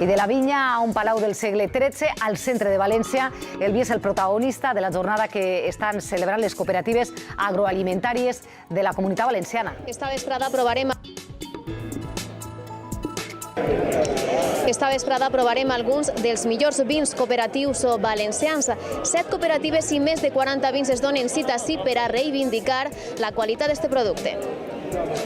I de la vinya a un palau del segle XIII, al centre de València, el vi és el protagonista de la jornada que estan celebrant les cooperatives agroalimentàries de la Comunitat Valenciana. Esta vesprada aprovarem alguns dels millors vins cooperatius valencians. 7 cooperatives i més de 40 vins es donen cita així per a reivindicar la qualitat d'aquest producte.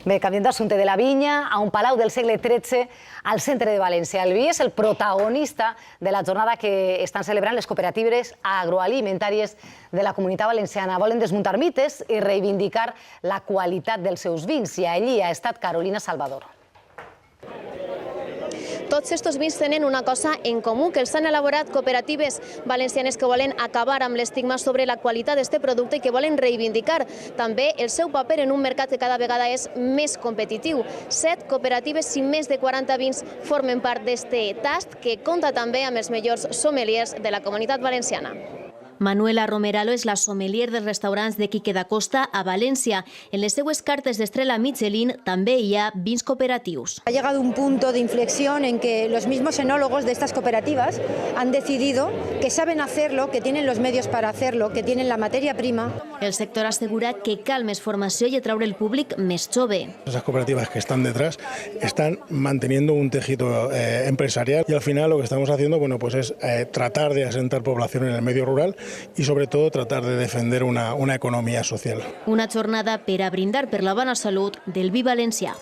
Bé, canviem d'assumpte, de la vinya a un palau del segle XIII al centre de València. El vi és el protagonista de la jornada que estan celebrant les cooperatives agroalimentàries de la Comunitat Valenciana. Volen desmuntar mites i reivindicar la qualitat dels seus vins. I allí ha estat Carolina Salvador. Tots aquests vins tenen una cosa en comú, que els han elaborat cooperatives valencianes que volen acabar amb l'estigma sobre la qualitat d'aquest producte i que volen reivindicar també el seu paper en un mercat que cada vegada és més competitiu. 7 cooperatives i més de 40 vins formen part d'aquest tast que compta també amb els millors sommeliers de la Comunitat Valenciana. Manuela Romeralo és la sommelier dels restaurants de Quique da Costa a València. En les seues cartes d'estrella Michelin també hi ha vins cooperatius. Ha llegado un punto de inflexión en que los mismos enólogos de estas cooperativas han decidido que saben hacerlo, que tienen los medios para hacerlo, que tienen la materia prima. El sector assegura que cal més formació i atraure el públic més jove. Esas cooperativas que están detrás están manteniendo un tejido empresarial y al final lo que estamos haciendo es tratar de asentar población en el medio rural y sobre todo tratar de defender una economía social. Una jornada per a brindar per la bona salut del vi valencià.